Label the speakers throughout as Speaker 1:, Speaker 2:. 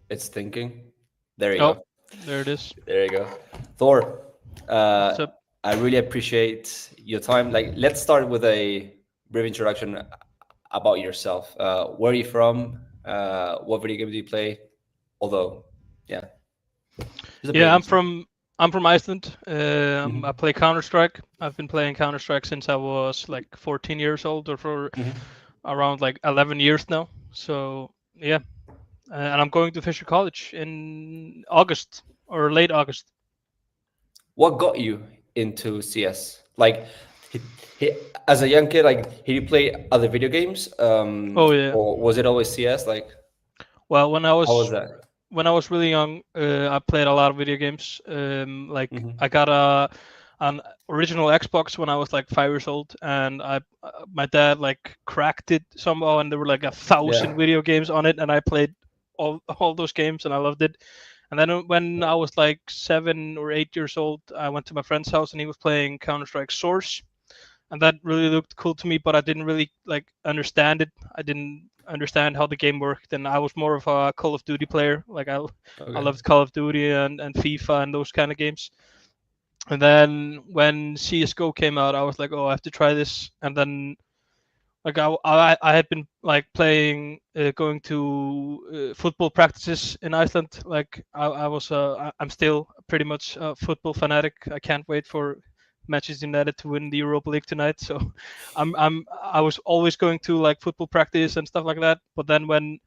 Speaker 1: It's thinking. There you
Speaker 2: Oh,
Speaker 1: go.
Speaker 2: there it is.
Speaker 1: There you go. Thor,
Speaker 2: What's up?
Speaker 1: I really appreciate your time. Like, let's start with a brief introduction about yourself. Where are you from? What video games do you play? Although, yeah, just a
Speaker 2: Yeah,
Speaker 1: brief
Speaker 2: I'm
Speaker 1: intro.
Speaker 2: from I'm from Iceland. I
Speaker 1: Hmm.
Speaker 2: play Counter Strike. I've been playing Counter Strike since I was like 14 years old, or for
Speaker 1: Hmm.
Speaker 2: around like 11 years now. So yeah, and I'm going to Fisher College in August or late August.
Speaker 1: What got you into CS? Like, he, he, as a young kid, like, did you play other video games?
Speaker 2: Oh yeah.
Speaker 1: Or was it always CS? Like,
Speaker 2: Well, when I
Speaker 1: how was
Speaker 2: was
Speaker 1: that?
Speaker 2: when I was really young, I played a lot of video games. Like I
Speaker 1: Hmm.
Speaker 2: got an original Xbox when I was like 5 years old, and my dad like cracked it somehow, and there were like a
Speaker 1: Yeah.
Speaker 2: thousand video games on it, and I played all those games, and I loved it. And then when I was like 7 or 8 years old, I went to my friend's house, and he was playing Counter Strike Source, and that really looked cool to me, but I didn't really like understand it. I didn't understand how the game worked, and I was more of a Call of Duty player. Like I
Speaker 1: Okay.
Speaker 2: loved Call of Duty and FIFA and those kind of games. And then when CS:GO came out, I was like, oh, I have to try this. And then like I had been like playing, going to football practices in Iceland. Like I'm still pretty much a football fanatic. I can't wait for Manchester United to win the Europa League tonight. So I was always going to like football practice and stuff like that. But then when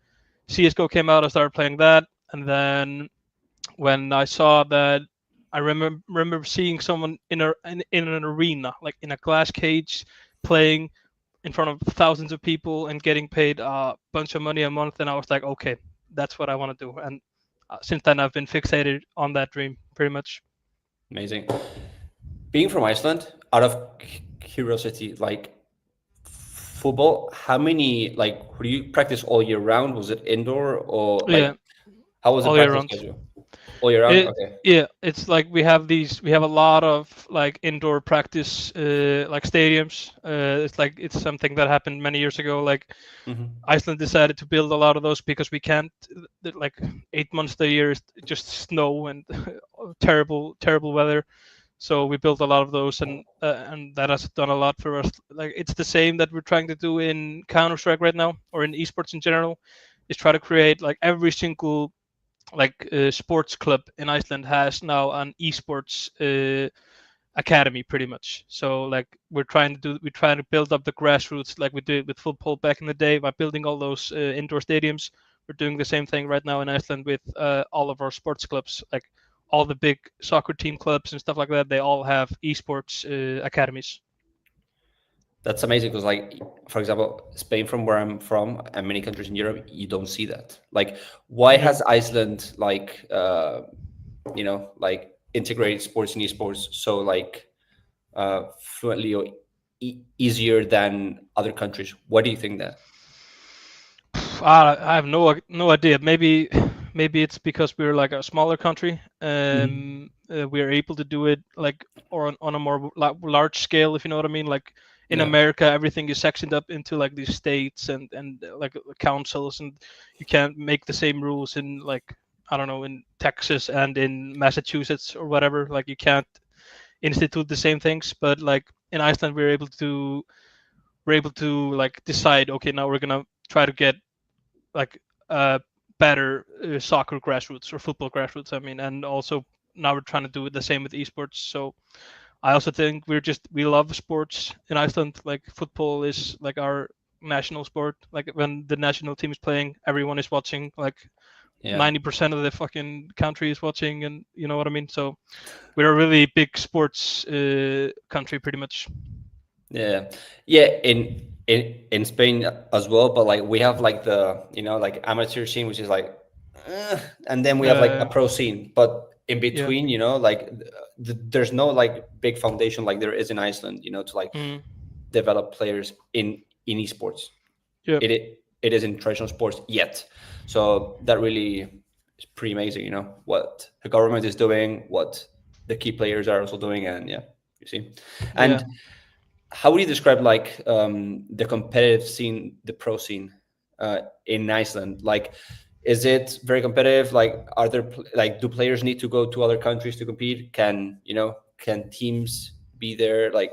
Speaker 2: CS:GO came out, I started playing that. And then when I saw that, I remember seeing someone in an arena, like in a glass cage, playing in front of thousands of people and getting paid a bunch of money a month. And I was like, okay, that's what I want to do. And since then, I've been fixated on that dream pretty much.
Speaker 1: Amazing. Being from Iceland, out of curiosity, like football, how many, like, do you practice all year round? Was it indoor or
Speaker 2: Yeah,
Speaker 1: like, how was the
Speaker 2: all year
Speaker 1: practice
Speaker 2: round.
Speaker 1: schedule? All year round?
Speaker 2: It
Speaker 1: Okay.
Speaker 2: Yeah, it's like we have a lot of like indoor practice, like stadiums. It's something that happened many years ago. Like
Speaker 1: Hmm.
Speaker 2: Iceland decided to build a lot of those because we can't, like 8 months a year is just snow and terrible weather. So we built a lot of those, and that has done a lot for us. Like it's the same that we're trying to do in Counter Strike right now, or in esports in general, is try to create like every single like sports club in Iceland has now an esports academy pretty much. So like we're trying to build up the grassroots like we did with football back in the day by building all those indoor stadiums. We're doing the same thing right now in Iceland with all of our sports clubs, like all the big soccer team clubs and stuff like that. They all have esports academies.
Speaker 1: That's amazing because, like, for example, Spain, from where I'm from, and many countries in Europe, you don't see that. Like, why
Speaker 2: Yeah.
Speaker 1: has Iceland, like, like, integrated sports and esports so, like, fluently or easier than other countries? What do you think that?
Speaker 2: I have no idea. Maybe it's because we're like a smaller country.
Speaker 1: Hmm.
Speaker 2: We are able to do it like or on a more large scale, if you know what I mean. Like in
Speaker 1: Yeah.
Speaker 2: America, everything is sectioned up into like these states and like councils, and you can't make the same rules in like I don't know in Texas and in Massachusetts or whatever. Like you can't institute the same things, but like in Iceland, we're able to like decide. Okay, now we're gonna try to get like better soccer grassroots or football grassroots. I mean, and also now we're trying to do the same with esports. So I also think we love sports in Iceland. Like football is like our national sport. Like when the national team is playing, everyone is watching. Like
Speaker 1: Yeah.
Speaker 2: 90% of the fucking country is watching, and you know what I mean. So we're a really big sports country, pretty much.
Speaker 1: Yeah, yeah. In Spain as well, but like we have like the like amateur scene, which is like, and then we have like a
Speaker 2: Uh,
Speaker 1: pro scene, but in
Speaker 2: yeah.
Speaker 1: between, like there's no like big foundation like there is in Iceland, to like
Speaker 2: Mm,
Speaker 1: develop players in esports.
Speaker 2: yeah.
Speaker 1: It is in traditional sports yet, so that really is pretty amazing. What the government is doing, what the key players are also doing, and yeah, you see,
Speaker 2: Yeah.
Speaker 1: and how would you describe like the competitive scene, the pro scene in Iceland? Like, Is it very competitive? Like, are there like, do players need to go to other countries to compete? Can teams be there? Like,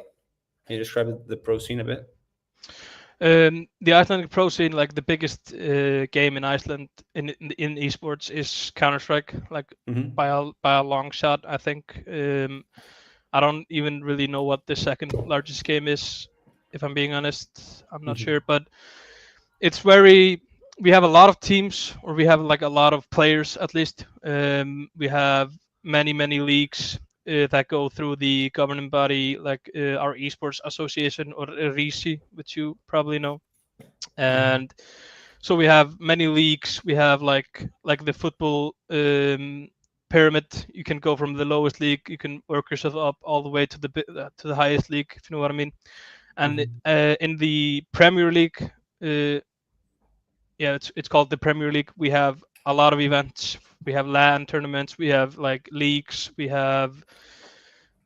Speaker 1: can you describe the pro scene a bit?
Speaker 2: The Icelandic pro scene, like the biggest game in Iceland in esports is Counter Strike, like
Speaker 1: Mm-hmm.
Speaker 2: by a long shot. I think. I don't even really know what the second largest game is. If I'm being honest, I'm not
Speaker 1: Mm-hmm.
Speaker 2: sure, but it's very. We have a lot of teams, or we have like a lot of players at least. We have many leagues that go through the governing body, like our esports association or RISI, which you probably know. And so we have many leagues. We have like the football pyramid. You can go from the lowest league, you can work yourself up all the way to the highest league, if you know what I mean. And
Speaker 1: Mm-hmm.
Speaker 2: in the Premier League, yeah, it's called the Premier League. We have a lot of events. We have LAN tournaments. We have like leagues. We have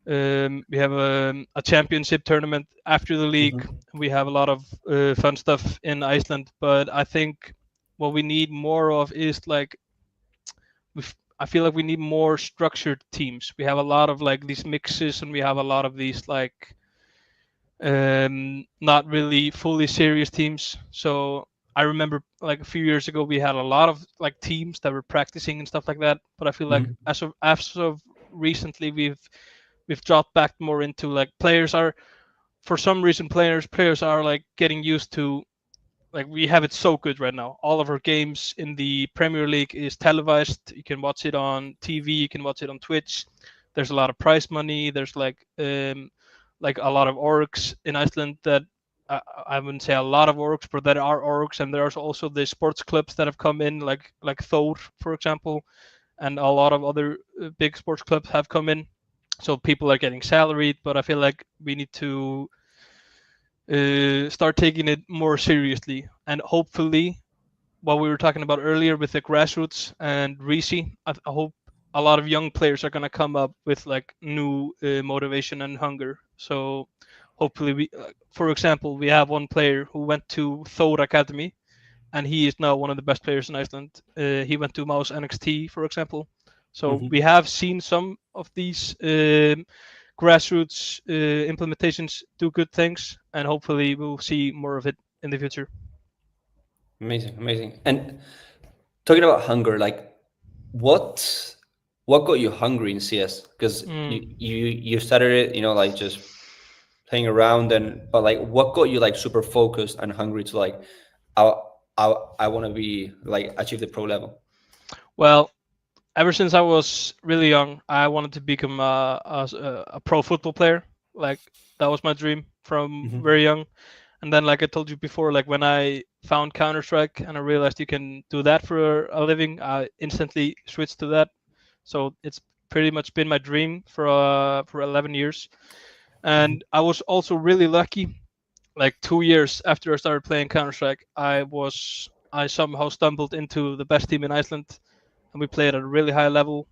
Speaker 2: a championship tournament after the league.
Speaker 1: Mm-hmm.
Speaker 2: We have a lot of fun stuff in Iceland. But I think what we need more of is like I feel like we need more structured teams. We have a lot of like these mixes, and we have a lot of these like not really fully serious teams. So I remember like a few years ago we had a lot of like teams that were practicing and stuff like that. But I feel like
Speaker 1: Mm-hmm.
Speaker 2: as of recently we've dropped back more into like players are for some reason players are like getting used to like we have it so good right now. All of our games in the Premier League is televised. You can watch it on TV. You can watch it on Twitch. There's a lot of prize money. There's like a lot of orgs in Iceland that I wouldn't say a lot of orgs, but there are orgs, and there's also the sports clubs that have come in, like Thor, for example, and a lot of other big sports clubs have come in. So people are getting salaried, but I feel like we need to start taking it more seriously. And hopefully, what we were talking about earlier with the grassroots and Risi, I hope a lot of young players are going to come up with like new motivation and hunger. So hopefully, for example, we have one player who went to Thor Academy, and he is now one of the best players in Iceland. He went to Mouse NXT, for example. So
Speaker 1: Mm-hmm.
Speaker 2: we have seen some of these grassroots implementations do good things, and hopefully we'll see more of it in the future.
Speaker 1: Amazing, amazing. And talking about hunger, like, what what got you hungry in CS? Because
Speaker 2: Mm.
Speaker 1: you started it, like, just playing around, and but like, what got you like super focused and hungry to like, I I want to be like achieve the pro level.
Speaker 2: Well, ever since I was really young, I wanted to become a pro football player. Like that was my dream from
Speaker 1: Mm-hmm.
Speaker 2: very young. And then, like I told you before, like when I found Counter Strike and I realized you can do that for a living, I instantly switched to that. So it's pretty much been my dream for 11 years.
Speaker 1: Mm-hmm.
Speaker 2: And I was also really lucky. Like 2 years after I started playing Counter Strike, I somehow stumbled into the best team in Iceland, and we played at a really high level.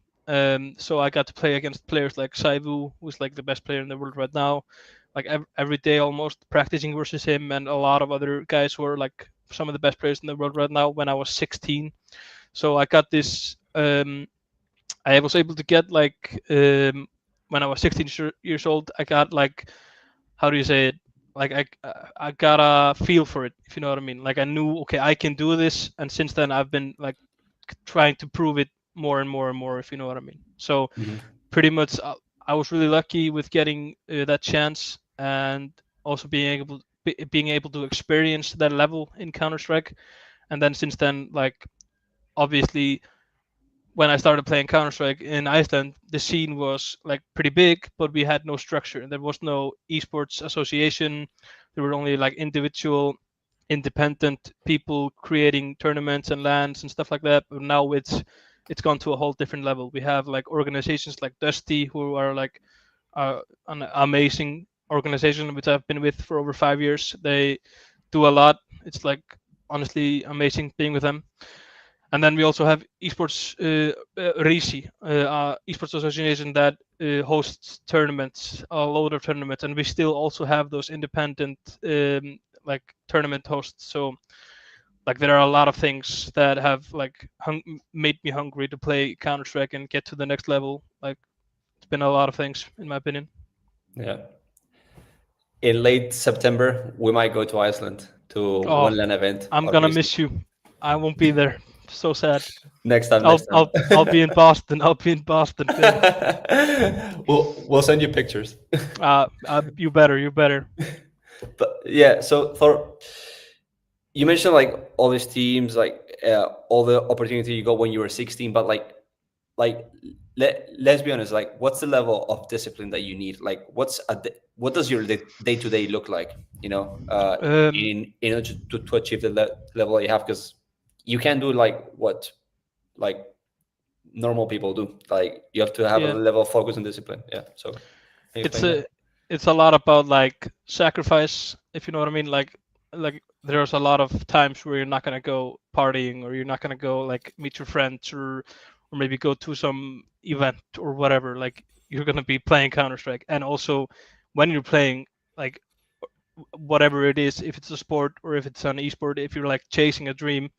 Speaker 2: So I got to play against players like Saivu, who's like the best player in the world right now. Like every day almost practicing versus him, and a lot of other guys who are like some of the best players in the world right now. When I was 16, so I got this. I was able to get like when I was 16 years old, I got like how do you say it? Like I got a feel for it, if you know what I mean. Like I knew, okay, I can do this, and since then I've been like trying to prove it more and more and more, if you know what I mean. So
Speaker 1: Mm-hmm.
Speaker 2: pretty much, I was really lucky with getting that chance, and also being able to experience that level in Counter Strike. And then since then, like obviously when I started playing Counter Strike in Iceland, the scene was like pretty big, but we had no structure. There was no esports association. There were only like individual, independent people creating tournaments and lands and stuff like that. But now it's gone to a whole different level. We have like organizations like Dusty, who are like an amazing organization which I've been with for over 5 years. They do a lot. It's like honestly amazing being with them. And then we also have esports RISI, esports association that hosts tournaments, a load of tournaments, and we still also have those independent like tournament hosts. So like there are a lot of things that have like made me hungry to play Counter Strike and get to the next level. Like it's been a lot of things, in my opinion.
Speaker 1: Yeah. In late September, we might go to Iceland to
Speaker 2: Oh,
Speaker 1: one LAN event
Speaker 2: I'm gonna
Speaker 1: organization.
Speaker 2: miss you. I won't be there. So sad.
Speaker 1: Next time,
Speaker 2: I'll
Speaker 1: next time.
Speaker 2: I'll I'll be in Boston. I'll be in Boston, Finn.
Speaker 1: We'll send you pictures.
Speaker 2: You better. You better.
Speaker 1: But yeah, so Thor, you mentioned like all these teams, like all the opportunity you got when you were 16, but like let's be honest, like what's the level of discipline that you need? Like what does your day to day look like,
Speaker 2: Um,
Speaker 1: in order to achieve the level that you have? Because you can't do like what like normal people do. Like you have to have a
Speaker 2: yeah.
Speaker 1: level of focus and discipline. Yeah. So can you
Speaker 2: it's
Speaker 1: explain
Speaker 2: a
Speaker 1: that?
Speaker 2: it's a lot about like sacrifice, if you know what I mean. Like there's a lot of times where you're not gonna go partying, or you're not gonna go like meet your friends, or maybe go to some event or whatever. Like you're gonna be playing Counter Strike, and also when you're playing, like whatever it is, if it's a sport or if it's an esport, if you're like chasing a dream,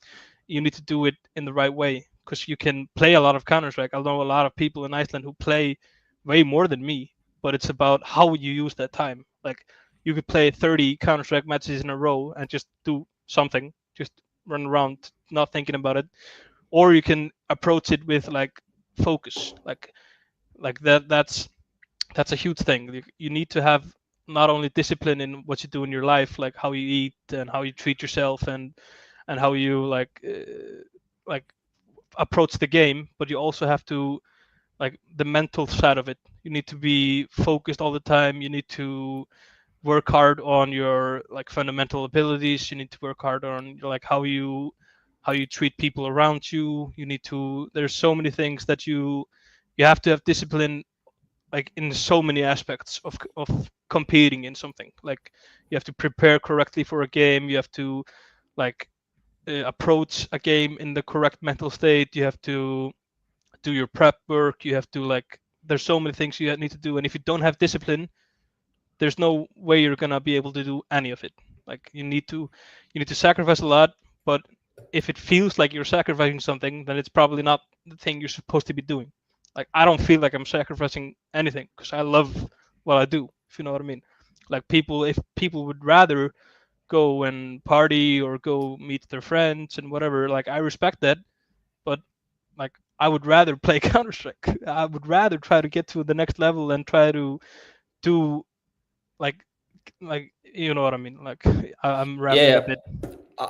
Speaker 2: you need to do it in the right way, because you can play a lot of Counter Strike. I know a lot of people in Iceland who play way more than me, but it's about how you use that time. Like you could play 30 Counter Strike matches in a row and just do something, just run around, not thinking about it, or you can approach it with like focus, like that. That's a huge thing. You need to have not only discipline in what you do in your life, like how you eat and how you treat yourself, and how you like approach the game, but you also have to like the mental side of it. You need to be focused all the time. You need to work hard on your like fundamental abilities. You need to work hard on like how you treat people around you. You need to There's so many things that you have to have discipline, like in so many aspects of competing in something. Like you have to prepare correctly for a game. You have to like approach a game in the correct mental state. You have to do your prep work. You have to like there's so many things you need to do, and if you don't have discipline, there's no way you're gonna be able to do any of it. Like you need to sacrifice a lot, but if it feels like you're sacrificing something, then it's probably not the thing you're supposed to be doing. Like I don't feel like I'm sacrificing anything because I love what I do, if you know what I mean. Like if people would rather go and party or go meet their friends and whatever, like I respect that, but like I would rather play Counter Strike. I would rather try to get to the next level and try to do like you know what I mean. Like I'm rambling a
Speaker 1: Yeah,
Speaker 2: bit.
Speaker 1: uh,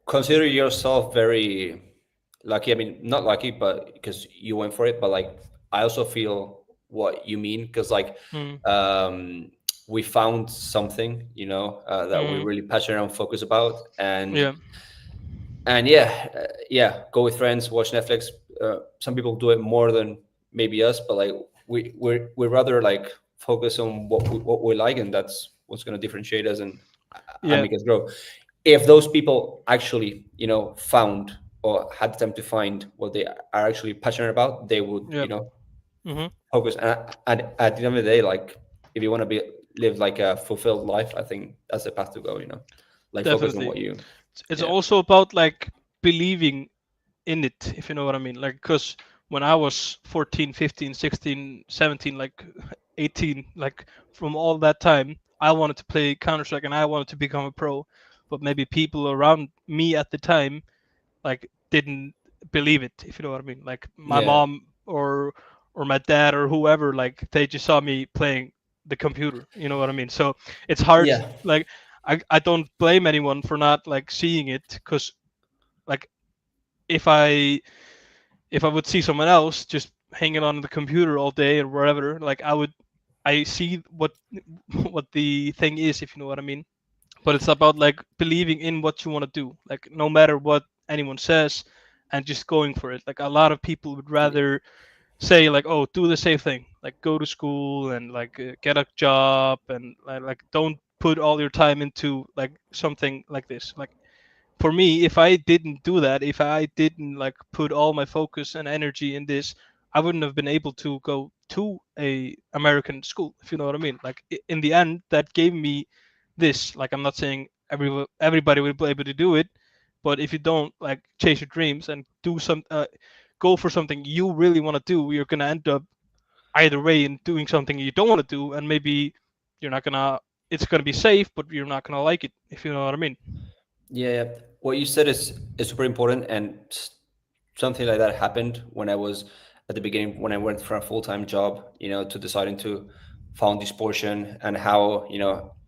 Speaker 1: consider yourself very lucky. I mean, not lucky, but because you went for it. But like, I also feel what you mean because like,
Speaker 2: Mm,
Speaker 1: um, we found something, that we're
Speaker 2: mm,
Speaker 1: really passionate and focused about,
Speaker 2: yeah,
Speaker 1: and yeah, yeah, go with friends, watch Netflix. Some people do it more than maybe us, but like we rather like focus on what we like, and that's what's going to differentiate us and
Speaker 2: yeah,
Speaker 1: make us grow. If those people actually, found or had the time to find what they are actually passionate about, they would,
Speaker 2: yeah. Hmm.
Speaker 1: focus. And at the end of the day, like if you want to live like a fulfilled life, I think that's the path to go. Like focus on
Speaker 2: Definitely.
Speaker 1: what you,
Speaker 2: It's
Speaker 1: yeah,
Speaker 2: also about like believing in it, if you know what I mean. Like because when I was 14, 15, 16, 17, like 18, like from all that time, I wanted to play Counter Strike and I wanted to become a pro, but maybe people around me at the time like didn't believe it, if you know what I mean. Like my
Speaker 1: yeah,
Speaker 2: mom or my dad or whoever, like they just saw me playing the computer, you know what I mean. So it's hard.
Speaker 1: yeah,
Speaker 2: Like I don't blame anyone for not like seeing it, because like if I if I would see someone else just hanging on the computer all day or wherever, like I see what the thing is, if you know what I mean. But it's about like believing in what you want to do, like no matter what anyone says, and just going for it. Like a lot of people would rather say like, oh, do the safe thing, like go to school and like get a job, and like don't put all your time into like something like this. Like for me, if I didn't do that, if I didn't like put all my focus and energy in this, I wouldn't have been able to go to a American school, if you know what I mean. Like in the end, that gave me this. Like I'm not saying everybody will be able to do it, But if you don't like chase your dreams and do go for something you really want to do, you're gonna end up either way in doing something you don't want to do, and maybe you're not gonna. It's gonna be safe, but you're not gonna like it. If you know what I mean.
Speaker 1: Yeah, yeah. What you said is super important, and something like that happened when I was at the beginning when I went for a full time job. To deciding to found this portion, and how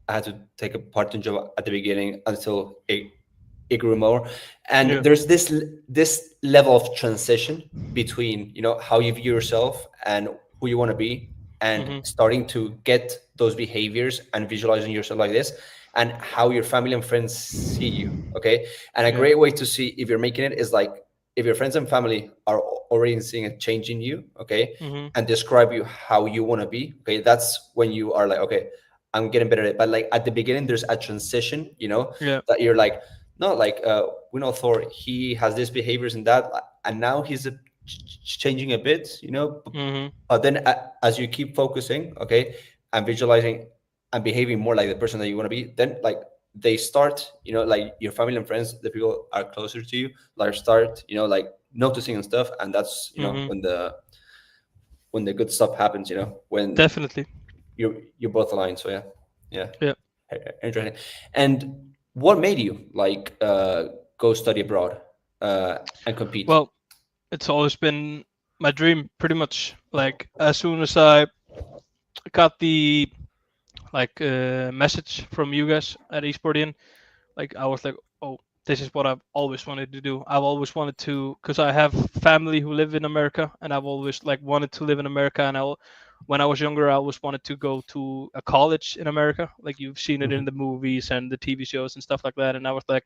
Speaker 1: I had to take a part time job at the beginning until it grew more. And
Speaker 2: Yeah.
Speaker 1: there's this level of transition between how you view yourself and who you want to be, and
Speaker 2: Mhm.
Speaker 1: starting to get those behaviors and visualizing yourself like this, and how your family and friends see you. Okay. And a
Speaker 2: Yeah.
Speaker 1: great way to see if you're making it is like if your friends and family are already seeing a change in you, okay,
Speaker 2: Mhm.
Speaker 1: and describe you how you want to be, okay, that's when you are like, okay, I'm getting better at it. But like at the beginning there's a transition,
Speaker 2: Yeah.
Speaker 1: that you're like, no, like we know Thor, he has these behaviors and that, and now he's changing a bit,
Speaker 2: Mhm.
Speaker 1: but then as you keep focusing, okay, and visualizing and behaving more like the person that you want to be, then like they start, like your family and friends, the people are closer to you, like start, like noticing and stuff, and that's
Speaker 2: Mhm.
Speaker 1: when the good stuff happens, when
Speaker 2: Definitely.
Speaker 1: you're both aligned. So yeah, yeah,
Speaker 2: Yeah.
Speaker 1: interesting. And what made you like go study abroad and compete?
Speaker 2: Well, it's always been my dream, pretty much. Like as soon as I got the message from you guys at Esportian, like I was like, oh, this is what I've always wanted to do. I've always wanted to, because I have family who live in America, and I've always like wanted to live in America. And when I was younger, I always wanted to go to a college in America. Like you've seen it in the movies and the TV shows and stuff like that. And I was like,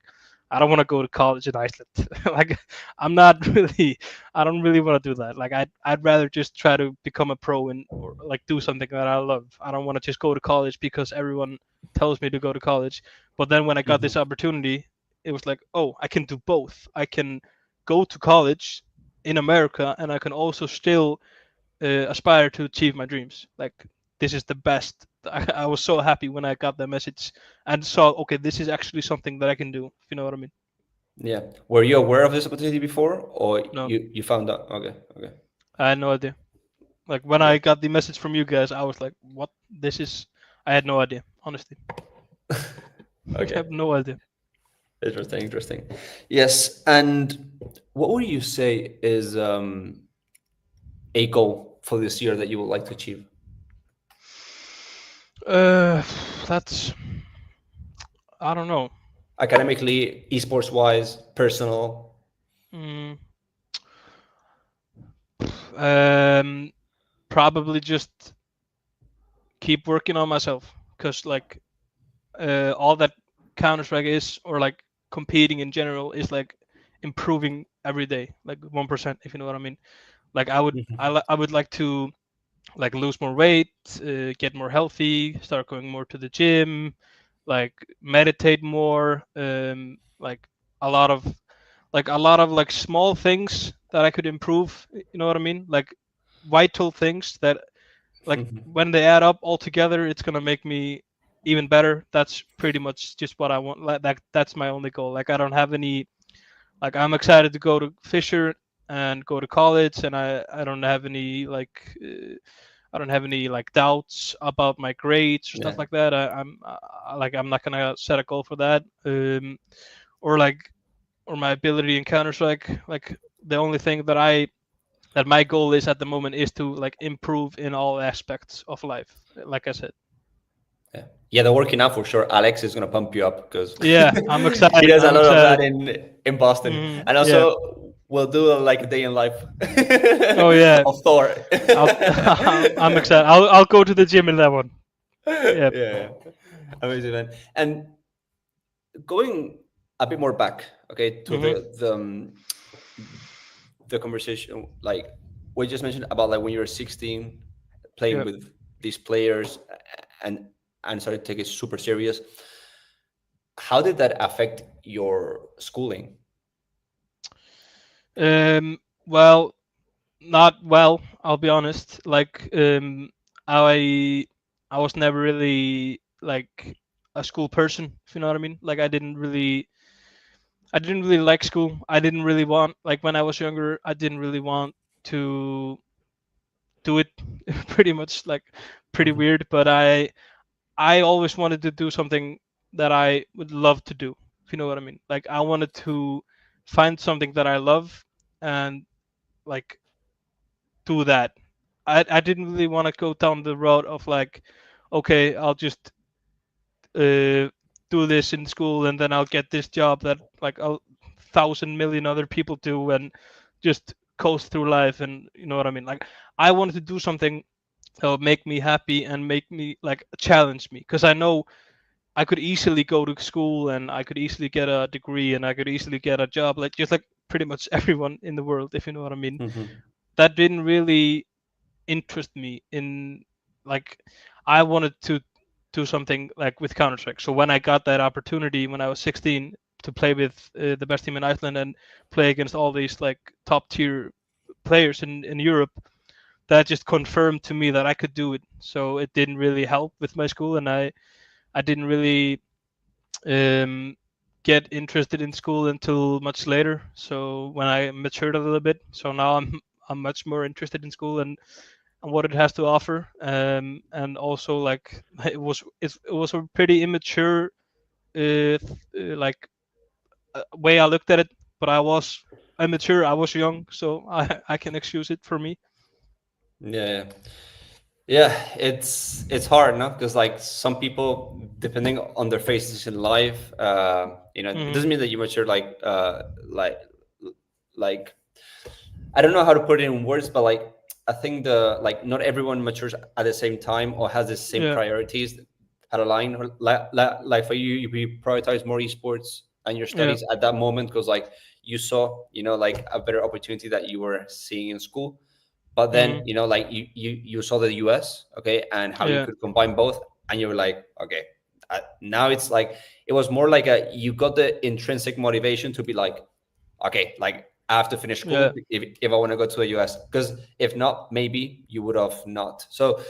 Speaker 2: I don't want to go to college in Iceland. Like I'm not really, I don't really want to do that. Like I'd rather just try to become a pro and or like do something that I love. I don't want to just go to college because everyone tells me to go to college. But then when I got this
Speaker 1: Hmm.
Speaker 2: opportunity, it was like, oh, I can do both. I can go to college in America, and I can also still aspire to achieve my dreams. Like this is the best. I was so happy when I got that message and saw, okay, this is actually something that I can do. If you know what I mean?
Speaker 1: Yeah. Were you aware of this opportunity before, or
Speaker 2: No,
Speaker 1: you found out? Okay. Okay.
Speaker 2: I had no idea. Like when
Speaker 1: Okay.
Speaker 2: I got the message from you guys, I was like, what? This is. I had no idea, honestly. I
Speaker 1: Okay.
Speaker 2: have no idea.
Speaker 1: Interesting. Interesting. Yes. And what would you say is a goal for this year that you would like to achieve?
Speaker 2: Uh, that's. I don't know.
Speaker 1: Academically, esports wise, personal.
Speaker 2: Mm, um, probably just keep working on myself, because like all that Counter Strike is, or like competing in general, is like improving every day, like 1%, if you know what I mean. Like I would like to like lose more weight, get more healthy, start going more to the gym, like meditate more, like a lot of like small things that I could improve. You know what I mean? Like vital things that like
Speaker 1: Mhm.
Speaker 2: when they add up all together, it's gonna make me even better. That's pretty much just what I want. Like that's my only goal. Like I don't have any. Like I'm excited to go to Fisher and go to college, and I don't have any I don't have any like doubts about my grades or
Speaker 1: Yeah.
Speaker 2: stuff like that. I'm not gonna set a goal for that. Or like or my ability in Counter Strike. Like the only thing that my goal is at the moment is to like improve in all aspects of life. Like I said.
Speaker 1: Yeah. Yeah, the working out for sure. Alex is gonna pump you up because
Speaker 2: Yeah, I'm
Speaker 1: he
Speaker 2: excited.
Speaker 1: does a
Speaker 2: I'm
Speaker 1: lot of
Speaker 2: excited.
Speaker 1: that in Boston, and
Speaker 2: Yeah.
Speaker 1: also we'll do like a day in life
Speaker 2: Oh yeah.
Speaker 1: of Thor.
Speaker 2: I'll, I'm excited. I'll go to the gym in that one.
Speaker 1: Yeah,
Speaker 2: Yeah.
Speaker 1: yeah. Amazing, man. And going a bit more back, okay, to
Speaker 2: Mhm.
Speaker 1: the conversation, like we just mentioned about like when you were 16, playing
Speaker 2: Yeah.
Speaker 1: with these players, and started to take it super serious. How did that affect your schooling?
Speaker 2: Well, not well. I'll be honest. Like I I was never really like a school person. If you know what I mean. Like I didn't really like school. I didn't really want, like when I was younger, I didn't really want to do it. Pretty much like pretty
Speaker 1: Hmm.
Speaker 2: weird, but I always wanted to do something that I would love to do. If you know what I mean. Like I wanted to find something that I love and like do that. I didn't really want to go down the road of like, okay, I'll just do this in school and then I'll get this job that like 1,000 million other people do and just coast through life, and you know what I mean. Like I wanted to do something that would make me happy and make me like challenge me, because I know I could easily go to school and I could easily get a degree and I could easily get a job, like just like pretty much everyone in the world, if you know what I mean.
Speaker 1: Hmm.
Speaker 2: That didn't really interest me in, like, I wanted to do something like with Counter Strike. So when I got that opportunity when I was 16 to play with the best team in Iceland and play against all these like top tier players in Europe, that just confirmed to me that I could do it. So it didn't really help with my school, and I didn't really um, get interested in school until much later. So when I matured a little bit, so now I'm much more interested in school and what it has to offer. And also like it was a pretty immature like way I looked at it, but I was immature. I was young, so I can excuse it for me.
Speaker 1: Yeah, yeah, it's hard, no? Because like some people, depending on their phases in life, it
Speaker 2: Hmm.
Speaker 1: doesn't mean that you mature like I don't know how to put it in words, but like I think the like not everyone matures at the same time or has the same
Speaker 2: Yeah.
Speaker 1: priorities at a line. Or like for you, you prioritize more esports and your
Speaker 2: Yeah.
Speaker 1: studies at that moment because like you saw, like a better opportunity that you were seeing in school. But then,
Speaker 2: Hmm.
Speaker 1: like you saw the US, okay, and how you
Speaker 2: Yeah.
Speaker 1: could combine both, and you were like, okay, now it's like it was more like a you got the intrinsic motivation to be like, okay, like I have to finish
Speaker 2: Yeah.
Speaker 1: school if I want to go to the US. Because if not, maybe you would have not. So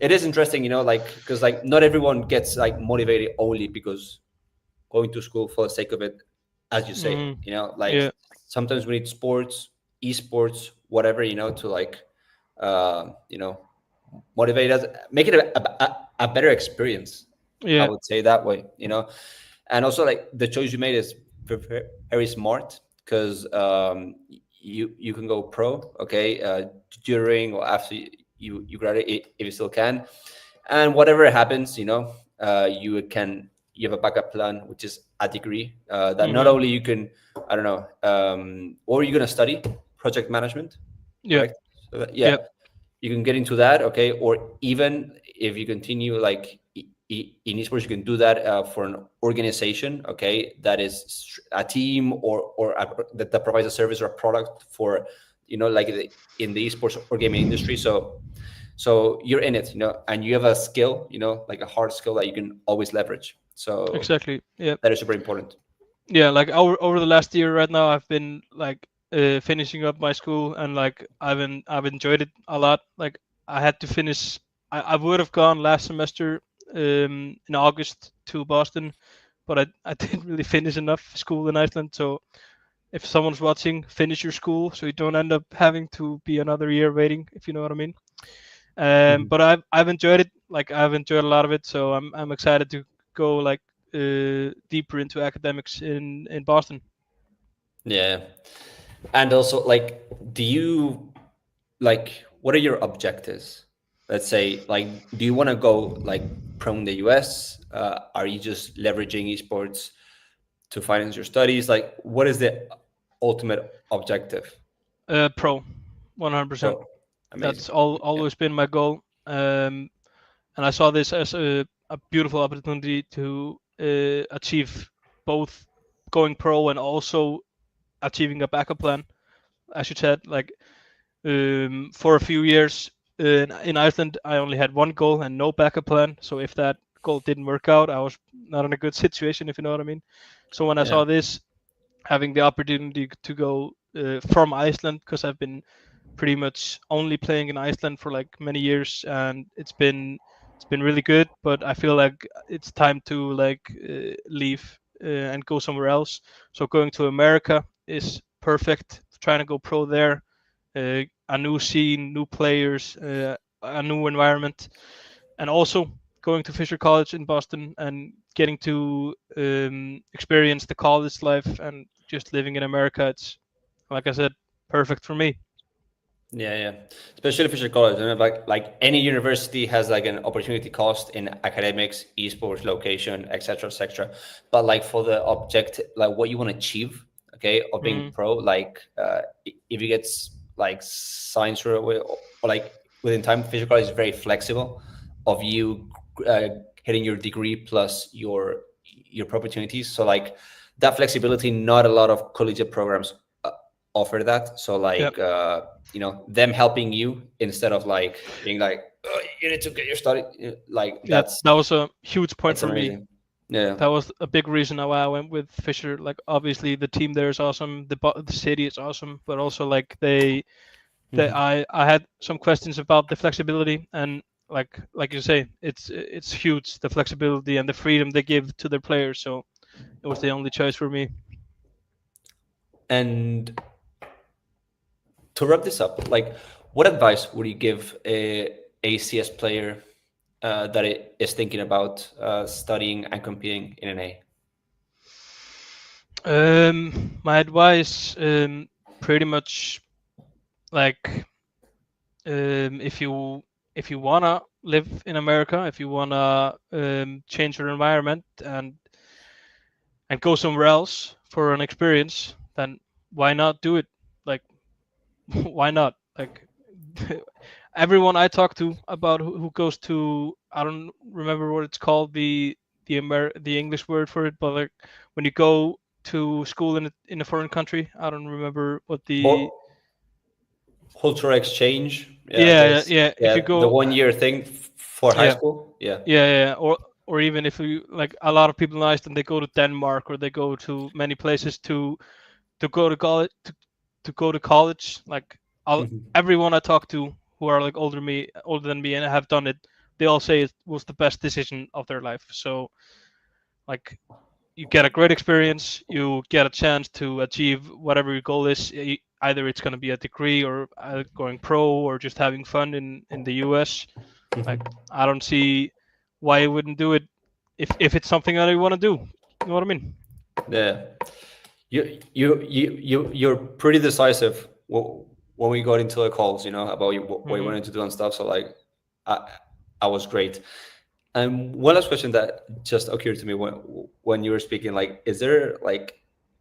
Speaker 1: it is interesting, like because like not everyone gets like motivated only because going to school for the sake of it, as you say,
Speaker 2: Hmm.
Speaker 1: like
Speaker 2: Yeah.
Speaker 1: sometimes we need sports, esports, whatever, to like, motivate us, make it a better experience. I
Speaker 2: Yeah.
Speaker 1: would say that way, and also like the choice you made is very smart because you can go pro, okay, during or after you graduate if you still can, and whatever happens, you have a backup plan, which is a degree that not
Speaker 2: Hmm.
Speaker 1: only you can, I don't know, or you're gonna study project management,
Speaker 2: Yeah.
Speaker 1: correct? So yeah,
Speaker 2: Yeah.
Speaker 1: you can get into that, okay, or even if you continue like in esports, you can do that for an organization, okay, that is a team that provides a service or a product for, like in the esports or gaming industry. So you're in it, and you have a skill, like a hard skill that you can always leverage. So
Speaker 2: Exactly. Yeah.
Speaker 1: that is super important.
Speaker 2: Yeah, like over the last year right now I've been like finishing up my school, and like I've enjoyed it a lot. Like I had to finish. I would have gone last semester in August to Boston, but I didn't really finish enough school in Iceland. So if someone's watching, finish your school so you don't end up having to be another year waiting, if you know what I mean.
Speaker 1: Mhm.
Speaker 2: But I've enjoyed it. Like I've enjoyed a lot of it, so I'm excited to go like deeper into academics in Boston.
Speaker 1: Yeah, and also like, do you like what are your objectives? Let's say, like, do you want to go like pro in the US? Are you just leveraging esports to finance your studies? Like, what is the ultimate objective?
Speaker 2: Pro, 100%.
Speaker 1: Pro, amazing.
Speaker 2: That's all
Speaker 1: Yeah.
Speaker 2: always been my goal. And I saw this as a beautiful opportunity to achieve both going pro and also achieving a backup plan, as you said. Like for a few years in Iceland, I only had one goal and no backup plan. So if that goal didn't work out, I was not in a good situation, if you know what I mean. So when I
Speaker 1: Yeah.
Speaker 2: saw this, having the opportunity to go from Iceland, because I've been pretty much only playing in Iceland for like many years, and it's been really good. But I feel like it's time to like leave. and go somewhere else. So going to America is perfect. Trying to go pro there, a new scene, new players, a new environment, and also going to Fisher College in Boston and getting to experience the college life and just living in America. It's, like I said, perfect for me.
Speaker 1: Yeah, yeah. Especially Fisher College, like any university has like an opportunity cost in academics, esports, location, etc., etc. But like for the object, like what you want to achieve, okay, of being
Speaker 2: Mm,
Speaker 1: pro, like if you get like science or like within time, Fisher College is very flexible of you uh, hitting your degree plus your pro opportunities. So like that flexibility, not a lot of collegiate programs offer that. So
Speaker 2: yeah,
Speaker 1: like them helping you instead of like being like, oh, you need to get your study, like
Speaker 2: yeah, that was a huge point
Speaker 1: that's
Speaker 2: for me.
Speaker 1: amazing. Yeah.
Speaker 2: That was a big reason why I went with Fisher. Like obviously the team there is awesome, the city is awesome, but also like
Speaker 1: Mhm.
Speaker 2: I had some questions about the flexibility and like you say, it's huge, the flexibility and the freedom they give to their players. So it was the only choice for me.
Speaker 1: And to wrap this up, like what advice would you give a CS player that is thinking about studying and competing in an A?
Speaker 2: My advice, pretty much like if you wanna live in America, if you wanna change your environment and go somewhere else for an experience, then why not do it? Like why not? Like everyone I talk to about who goes to, I don't remember what it's called, the English word for it, but like when you go to school in a foreign country, I don't remember what the
Speaker 1: Cultural exchange, yeah, I
Speaker 2: yeah yeah,
Speaker 1: guess.
Speaker 2: yeah. If you
Speaker 1: Yeah, the
Speaker 2: go
Speaker 1: 1 year thing for high
Speaker 2: yeah
Speaker 1: school. Yeah.
Speaker 2: yeah yeah, or even if you like a lot of people in Iceland, they go to Denmark or they go to many places to go to college to go to college. Like
Speaker 1: Mhm.
Speaker 2: everyone I talk to who are like older than me, and have done it, they all say it was the best decision of their life. So like you get a great experience, you get a chance to achieve whatever your goal is. Either it's going to be a degree or going pro or just having fun in the US. Like I don't see why you wouldn't do it if it's something that you want to do. You know what I mean?
Speaker 1: Yeah, you're pretty decisive when we got into the calls, about what you
Speaker 2: Hmm.
Speaker 1: wanted to do and stuff. So like, I I was great. And one last question that just occurred to me when you were speaking, like, is there like,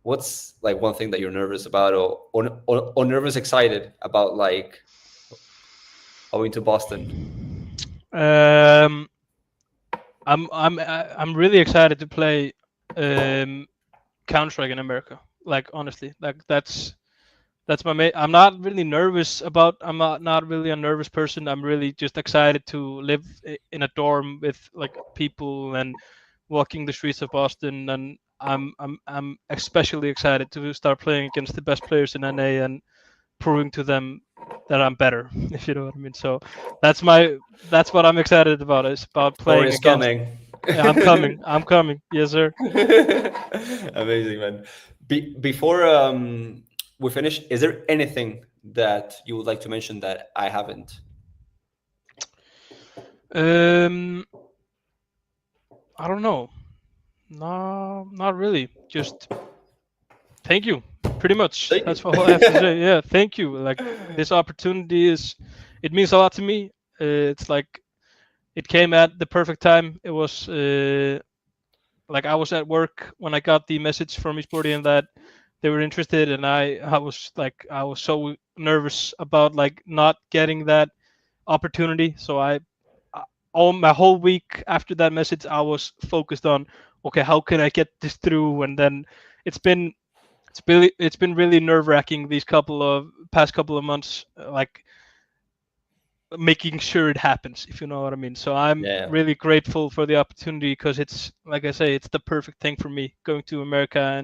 Speaker 1: what's like one thing that you're nervous about, or nervous excited about, like going to Boston?
Speaker 2: Um, I'm really excited to play um, Counter Strike in America. Like honestly, like that's my main. I'm not really nervous about. I'm not really a nervous person. I'm really just excited to live in a dorm with like people and walking the streets of Boston. And I'm especially excited to start playing against the best players in NA and proving to them that I'm better. If you know what I mean. So that's what I'm excited about. Is about
Speaker 1: Thor
Speaker 2: playing
Speaker 1: is
Speaker 2: against.
Speaker 1: coming.
Speaker 2: Yeah, I'm coming. I'm coming. Yes, sir.
Speaker 1: Amazing, man. Before we finish, is there anything that you would like to mention that I haven't?
Speaker 2: Um, I don't know. No, not really. Just thank you. Pretty much.
Speaker 1: Thank
Speaker 2: That's all I have to say. Yeah, thank you. Like this opportunity it means a lot to me. It's like it came at the perfect time. It was like I was at work when I got the message from Esporty and that they were interested, and I was so nervous about like not getting that opportunity. So all my whole week after that message, I was focused on okay, how can I get this through? And then it's been it's been really nerve wracking these past couple of months, like making sure it happens, if you know what I mean. So I'm
Speaker 1: Yeah,
Speaker 2: really grateful for the opportunity because it's like I say, it's the perfect thing for me going to America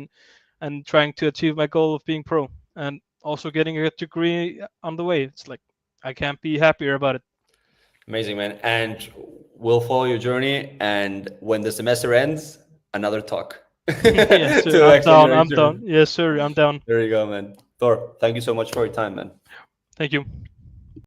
Speaker 2: and trying to achieve my goal of being pro and also getting a degree on the way. It's like I can't be happier about it.
Speaker 1: amazing, man. And we'll follow your journey. And when the semester ends, another talk.
Speaker 2: Yes, sir.
Speaker 1: to
Speaker 2: I'm
Speaker 1: actually
Speaker 2: down.
Speaker 1: your
Speaker 2: I'm
Speaker 1: internet.
Speaker 2: down. Yes, sir. I'm down.
Speaker 1: There you go, man. Thor, thank you so much for your time, man.
Speaker 2: Thank you.